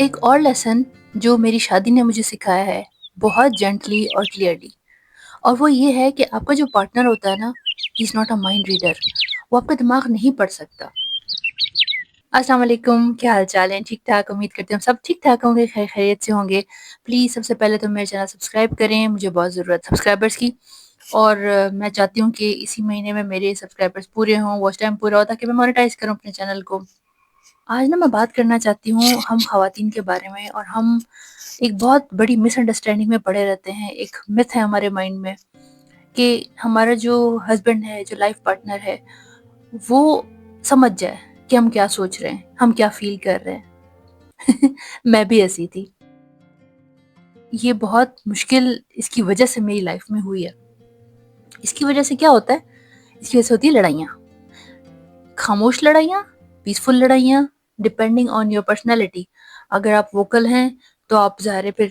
ایک اور لیسن جو میری شادی نے مجھے سکھایا ہے بہت جینٹلی اور کلیئرلی، اور وہ یہ ہے کہ آپ کا جو پارٹنر ہوتا ہے نا، he is not a mind reader. وہ آپ کا دماغ نہیں پڑھ سکتا. السلام علیکم، کیا حال چال ہے؟ ٹھیک ٹھاک؟ امید کرتے ہیں ہم سب ٹھیک ٹھاک ہوں گے، خیر خیریت سے ہوں گے. پلیز سب سے پہلے تو میرے چینل سبسکرائب کریں، مجھے بہت ضرورت سبسکرائبرس کی. اور میں چاہتی ہوں کہ اسی مہینے میں میرے سبسکرائبرس پورے ہوں، واچ ٹائم پورا ہو، تاکہ میں مونیٹائز کروں اپنے چینل کو. آج نا میں بات کرنا چاہتی ہوں ہم خواتین کے بارے میں، اور ہم ایک بہت بڑی مس انڈرسٹینڈنگ میں پڑے رہتے ہیں. ایک متھ ہے ہمارے مائنڈ میں کہ ہمارا جو ہسبینڈ ہے، جو لائف پارٹنر ہے، وہ سمجھ جائے کہ ہم کیا سوچ رہے ہیں، ہم کیا فیل کر رہے ہیں. میں بھی ایسی تھی. یہ بہت مشکل اس کی وجہ سے میری لائف میں ہوئی ہے. اس کی وجہ سے کیا ہوتا ہے؟ اس کی وجہ سے ہوتی ہے لڑائیاں، خاموش لڑائیاں، پیسفل لڑائیاں، ڈپینڈنگ آن یور پرسنالٹی. اگر آپ ووکل ہیں تو آپ ظاہر ہے پھر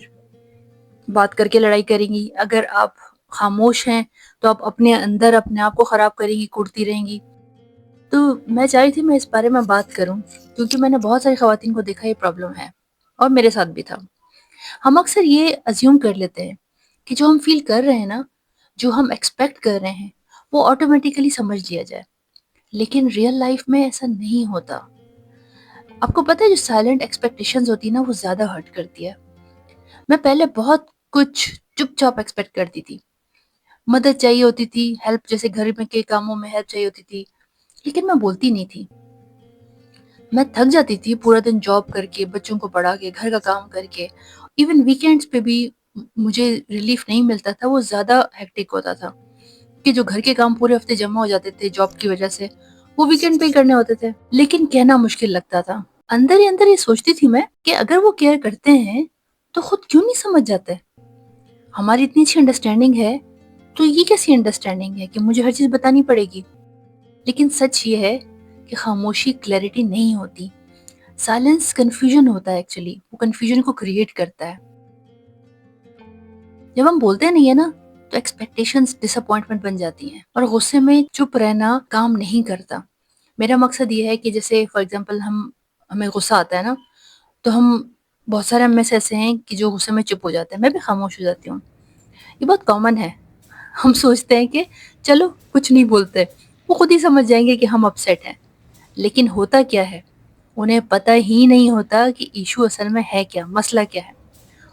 بات کر کے لڑائی کریں گی. اگر آپ خاموش ہیں تو آپ اپنے اندر اپنے آپ کو خراب کریں گی، کوڑتی رہیں گی. تو میں چاہ رہی تھی میں اس بارے میں بات کروں، کیونکہ میں نے بہت ساری خواتین کو دیکھا یہ پرابلم ہے، اور میرے ساتھ بھی تھا. ہم اکثر یہ ازیوم کر لیتے ہیں کہ جو ہم فیل کر رہے ہیں نا، جو ہم ایکسپیکٹ کر رہے ہیں، وہ آٹومیٹیکلی سمجھ لیا جائے. لیکن ریئل لائف میں ایسا نہیں ہوتا. آپ کو پتہ ہے جو سائلنٹ ایکسپیکٹیشنز ہوتی ہیں نا، وہ زیادہ ہرٹ کرتی ہے. میں پہلے بہت کچھ چپ چاپ ایکسپیکٹ کرتی تھی. مدد چاہیے ہوتی تھی، ہیلپ، جیسے گھر میں کے کاموں میں ہیلپ چاہیے ہوتی تھی، لیکن میں بولتی نہیں تھی. میں تھک جاتی تھی پورا دن جاب کر کے، بچوں کو پڑھا کے، گھر کا کام کر کے. ایون ویکینڈز پہ بھی مجھے ریلیف نہیں ملتا تھا، وہ زیادہ ہیکٹک ہوتا تھا کہ جو گھر کے کام پورے ہفتے جمع ہو جاتے تھے جاب کی وجہ سے، وہ ویکینڈ پہ ہی کرنے ہوتے تھے. لیکن کہنا مشکل لگتا تھا. اندر ہی اندر یہ سوچتی تھی میں کہ اگر وہ کیئر کرتے ہیں تو خود کیوں نہیں سمجھ جاتے؟ ہماری اتنی اچھی انڈرسٹینڈنگ ہے، تو یہ کیسی انڈرسٹینڈنگ ہے کہ مجھے ہر چیز بتانی پڑے گی؟ لیکن سچ یہ ہے کہ خاموشی کلیئرٹی نہیں ہوتی. سائلنس کنفیوژن ہوتا ہے. ایکچولی وہ کنفیوژن کو کریٹ کرتا ہے. جب ہم بولتے نہیں ہیں نا، تو ایکسپیکٹیشنز ڈس اپوائنٹمنٹ بن جاتی ہیں، اور غصے میں چپ رہنا کام نہیں کرتا. میرا مقصد یہ ہے کہ جیسے فار ایگزامپل ہمیں غصہ آتا ہے نا، تو ہم بہت سارے ہم میں سے ایسے ہیں کہ جو غصے میں چپ ہو جاتے ہیں. میں بھی خاموش ہو جاتی ہوں. یہ بہت کامن ہے. ہم سوچتے ہیں کہ چلو کچھ نہیں بولتے، وہ خود ہی سمجھ جائیں گے کہ ہم اپسیٹ ہیں. لیکن ہوتا کیا ہے، انہیں پتہ ہی نہیں ہوتا کہ ایشو اصل میں ہے کیا، مسئلہ کیا ہے.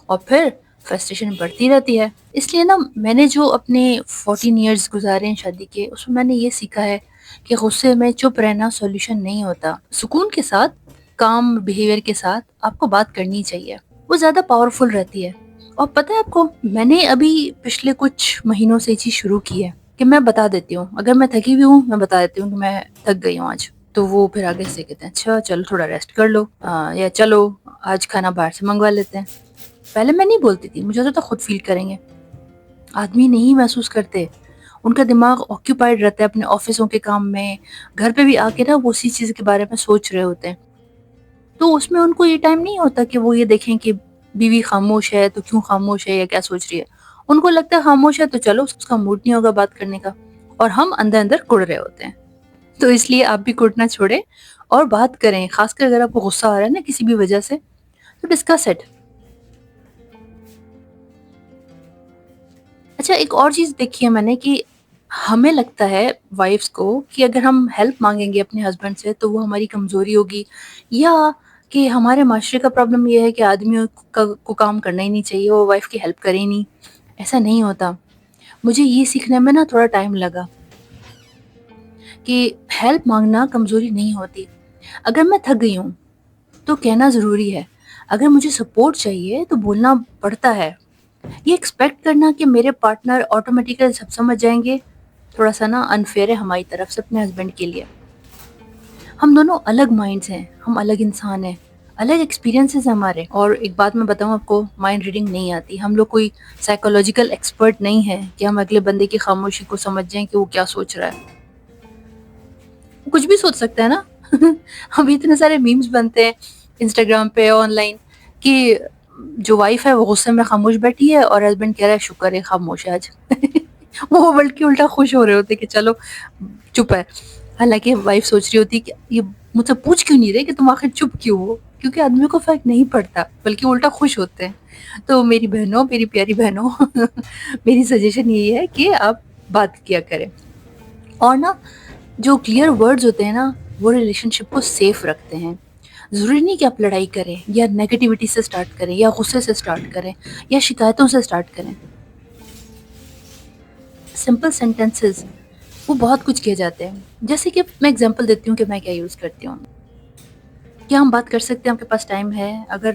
اور پھر فرسٹریشن بڑھتی رہتی ہے. اس لیے نا میں نے جو اپنے 14 ایئرز گزارے ہیں شادی کے، اس میں نے یہ سیکھا ہے کہ غصے میں چپ رہنا سولوشن نہیں ہوتا. سکون کے ساتھ، کام بیہیویئر کے ساتھ آپ کو بات کرنی چاہیے. وہ زیادہ پاورفل رہتی ہے. اور پتہ ہے آپ کو، میں نے ابھی پچھلے کچھ مہینوں سے یہ چیز شروع کی ہے کہ میں بتا دیتی ہوں. اگر میں تھکی ہوئی ہوں، میں بتا دیتی ہوں کہ میں تھک گئی ہوں آج. تو وہ پھر آگے سے کہتے ہیں اچھا چلو تھوڑا ریسٹ کر لو، یا چلو آج کھانا باہر سے منگوا لیتے ہیں. پہلے میں نہیں بولتی تھی، مجھے ہوتا تھا خود فیل کریں گے. آدمی نہیں محسوس کرتے. ان کا دماغ آکیوپائڈ رہتا ہے اپنے آفسوں کے کام میں. گھر پہ بھی آ کے نا وہ اسی چیز کے بارے میں سوچ رہے ہوتے ہیں. تو اس میں ان کو یہ ٹائم نہیں ہوتا کہ وہ یہ دیکھیں کہ بیوی خاموش ہے تو کیوں خاموش ہے یا کیا سوچ رہی ہے. ان کو لگتا ہے خاموش ہے تو چلو اس کا موڈ نہیں ہوگا بات کرنے کا، اور ہم اندر اندر کڑ رہے ہوتے ہیں. تو اس لیے آپ بھی کڑنا چھوڑیں اور بات کریں. خاص کر اگر آپ کو غصہ آ رہا ہے نا کسی بھی وجہ سے، تو ڈسکس اٹ. اچھا ایک اور چیز دیکھی ہے میں نے کہ ہمیں لگتا ہے وائفز کو کہ اگر ہم ہیلپ مانگیں گے اپنے ہسبینڈ سے تو وہ ہماری کمزوری ہوگی، یا کہ ہمارے معاشرے کا پرابلم یہ ہے کہ آدمیوں کو کام کرنا ہی نہیں چاہیے، وہ وائف کی ہیلپ کرے ہی نہیں. ایسا نہیں ہوتا. مجھے یہ سیکھنے میں نا تھوڑا ٹائم لگا کہ ہیلپ مانگنا کمزوری نہیں ہوتی. اگر میں تھک گئی ہوں تو کہنا ضروری ہے. اگر مجھے سپورٹ چاہیے تو بولنا پڑتا ہے. یہ ایکسپیکٹ کرنا کہ میرے پارٹنر آٹومیٹیکلی سب سمجھ جائیں گے، تھوڑا سا نا انفیئر ہے ہماری طرف سے اپنے ہسبینڈ کے لیے. ہم دونوں الگ مائنڈس ہیں، ہم الگ انسان ہیں، الگ ایکسپیرینسز ہیں ہمارے. اور ایک بات میں بتاؤں آپ کو، مائنڈ ریڈنگ نہیں آتی. ہم لوگ کوئی سائیکولوجیکل ایکسپرٹ نہیں ہے کہ ہم اگلے بندے کی خاموشی کو سمجھ جائیں کہ وہ کیا سوچ رہا ہے. وہ کچھ بھی سوچ سکتا ہے نا. ابھی اتنے سارے میمز بنتے ہیں انسٹاگرام پہ، آن لائن، کہ جو وائف ہے وہ غصے میں خاموش بیٹھی ہے اور ہسبینڈ کہہ رہا ہے شکر ہے خاموش ہے آج. وہ بلکہ الٹا خوش ہو رہے ہوتے کہ چلو چپ ہے. حالانکہ وائف سوچ رہی ہوتی کہ یہ مجھ سے پوچھ کیوں نہیں رہے کہ تم آخر چپ کیوں ہو. کیونکہ آدمی کو فرق نہیں پڑتا بلکہ الٹا خوش ہوتے ہیں۔ تو میری بہنوں، میری پیاری بہنوں میری سجیشن یہی ہے کہ آپ بات کیا کریں، اور نا جو کلیئر ورڈز ہوتے ہیں نا وہ ریلیشن شپ کو سیف رکھتے ہیں۔ ضروری نہیں کہ آپ لڑائی کریں یا نیگیٹیوٹی سے سٹارٹ کریں یا غصے سے سٹارٹ کریں یا شکایتوں سے سٹارٹ کریں۔ سمپل سینٹینسز وہ بہت کچھ کیے جاتے ہیں، جیسے کہ میں اگزامپل دیتی ہوں کہ میں کیا یوز کرتی ہوں۔ کیا ہم بات کر سکتے ہیں؟ آپ کے پاس ٹائم ہے؟ اگر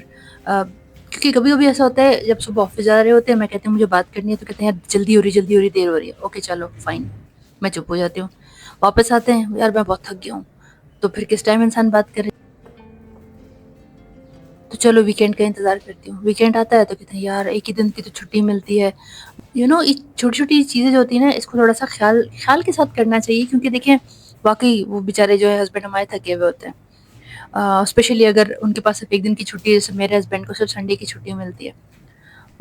کیونکہ کبھی کبھی ایسا ہوتا ہے جب صبح آفس جا رہے ہوتے ہیں، میں کہتی ہوں مجھے بات کرنی ہے، تو کہتے ہیں یار جلدی ہو رہی دیر ہو رہی ہے۔ اوکے چلو فائن، میں چپ ہو جاتی ہوں۔ واپس آتے ہیں، یار میں بہت تھک گیا ہوں، تو پھر کس ٹائم انسان بات کرے؟ تو چلو ویکینڈ کا انتظار کرتی ہوں۔ ویکینڈ آتا ہے تو کہتے ہیں یار ایک ہی دن کی تو چھٹی ملتی ہے۔ چھوٹی چھوٹی چیزیں جو ہوتی ہیں نا، اس کو تھوڑا سا خیال کے ساتھ کرنا چاہیے، کیونکہ دیکھیں واقعی وہ بیچارے جو ہے ہسبینڈ ہمارے تھکے ہوئے ہوتے ہیں، اسپیشلی اگر ان کے پاس صرف ایک دن کی چھٹی ہے، جیسے میرے ہسبینڈ کو صرف سنڈے کی چھٹی ملتی ہے،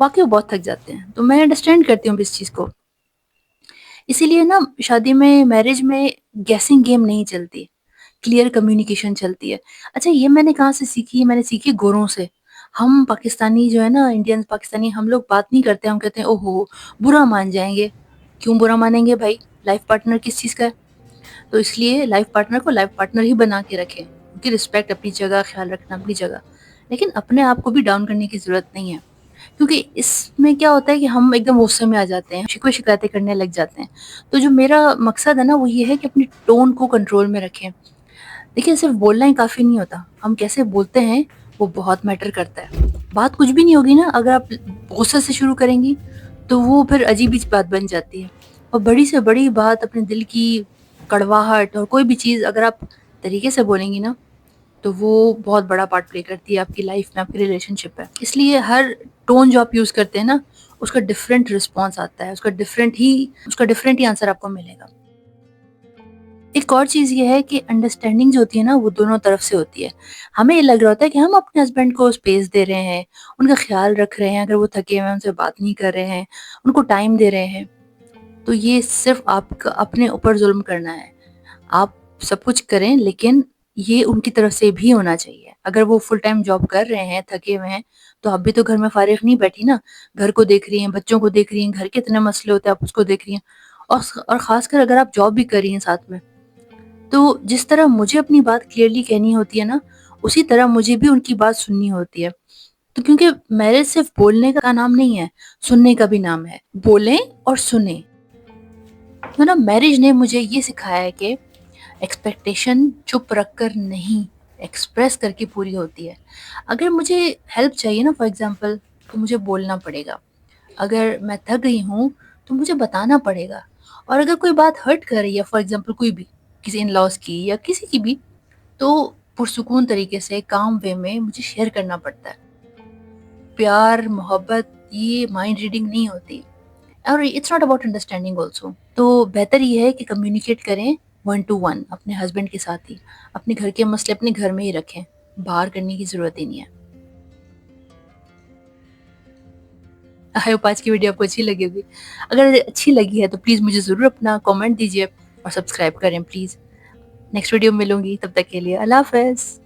واقعی وہ بہت تھک جاتے ہیں۔ تو میں انڈرسٹینڈ کرتی ہوں اس چیز کو۔ اسی لیے نا شادی میں، میرج میں گیسنگ گیم نہیں چلتی، کلیئر کمیونیکیشن چلتی ہے۔ اچھا یہ میں نے کہاں سے سیکھی؟ میں نے سیکھی گوروں سے۔ ہم پاکستانی جو ہے نا، انڈین پاکستانی، ہم لوگ بات نہیں کرتے، ہم کہتے ہیں او ہو برا مان جائیں گے۔ کیوں برا مانیں گے بھائی؟ لائف پارٹنر کس چیز کا ہے؟ تو اس لیے لائف پارٹنر کو لائف پارٹنر ہی بنا کے رکھیں، ان کی رسپیکٹ اپنی جگہ، خیال رکھنا اپنی جگہ، لیکن اپنے آپ کو بھی ڈاؤن کرنے کی ضرورت نہیں ہے، کیونکہ اس میں کیا ہوتا ہے کہ ہم ایک دم غصے میں آ جاتے ہیں، شکوے شکایتیں کرنے لگ جاتے ہیں۔ تو جو میرا مقصد ہے نا وہ یہ ہے کہ اپنی ٹون کو کنٹرول میں رکھیں۔ دیکھیں صرف بولنا ہی کافی نہیں ہوتا، ہم کیسے بولتے ہیں وہ بہت میٹر کرتا ہے۔ بات کچھ بھی نہیں ہوگی نا، اگر آپ غصے سے شروع کریں گی تو وہ پھر عجیب ہی بات بن جاتی ہے، اور بڑی سے بڑی بات، اپنے دل کی کڑواہٹ اور کوئی بھی چیز اگر آپ طریقے سے بولیں گی نا تو وہ بہت بڑا پارٹ پلے کرتی ہے آپ کی لائف میں، آپ کی ریلیشن شپ ہے۔ اس لیے ہر ٹون جو آپ یوز کرتے ہیں نا اس کا ڈفرینٹ رسپانس آتا ہے، اس کا ڈفرینٹ ہی آنسر آپ کو ملے گا۔ ایک اور چیز یہ ہے کہ انڈرسٹینڈنگ جو ہوتی ہے نا وہ دونوں طرف سے ہوتی ہے۔ ہمیں یہ لگ رہا ہوتا ہے کہ ہم اپنے ہسبینڈ کو اسپیس دے رہے ہیں، ان کا خیال رکھ رہے ہیں، اگر وہ تھکے ہوئے ہیں ان سے بات نہیں کر رہے ہیں، ان کو ٹائم دے رہے ہیں، تو یہ صرف آپ کا اپنے اوپر ظلم کرنا ہے۔ آپ سب کچھ کریں لیکن یہ ان کی طرف سے بھی ہونا چاہیے۔ اگر وہ فل ٹائم جاب کر رہے ہیں، تھکے ہوئے ہیں، تو آپ بھی تو گھر میں فارغ نہیں بیٹھی نا، گھر کو دیکھ رہی ہیں، بچوں کو دیکھ رہی ہیں، گھر کے اتنے مسئلے ہوتے ہیں آپ اس کو دیکھ رہی ہیں، اور خاص کر اگر آپ جاب بھی کر رہی ہیں ساتھ میں، تو جس طرح مجھے اپنی بات کلیئرلی کہنی ہوتی ہے نا، اسی طرح مجھے بھی ان کی بات سننی ہوتی ہے۔ تو کیونکہ میرج صرف بولنے کا نام نہیں ہے، سننے کا بھی نام ہے۔ بولیں اور سنیں۔ تو نا میرج نے مجھے یہ سکھایا ہے کہ ایکسپیکٹیشن چپ رکھ کر نہیں، ایکسپریس کر کے پوری ہوتی ہے۔ اگر مجھے ہیلپ چاہیے نا فار ایگزامپل، تو مجھے بولنا پڑے گا۔ اگر میں تھک گئی ہوں تو مجھے بتانا پڑے گا۔ اور اگر کوئی بات ہرٹ کر رہی ہے، فار ایگزامپل کوئی بھی، کسی ان لاس کی یا کسی کی بھی، تو پرسکون طریقے سے، کام وے میں مجھے شیئر کرنا پڑتا ہے۔ پیار، محبت، یہ مائنڈ ریڈنگ نہیں ہوتی، اور it's not about understanding also. تو بہتر یہ ہے کہ کمیونیکیٹ کریں 1 to 1 اپنے ہسبینڈ کے ساتھ ہی، اپنے گھر کے مسئلے اپنے گھر میں ہی رکھیں، باہر کرنے کی ضرورت ہی نہیں ہے۔ آئی ہوپ آج کی ویڈیو آپ کو اچھی لگی ہوگی۔ اگر اچھی لگی ہے تو پلیز مجھے ضرور اپنا کامنٹ دیجیے اور سبسکرائب کریں پلیز۔ نیکسٹ ویڈیو میں ملوں گی، تب تک کے لیے اللہ حافظ۔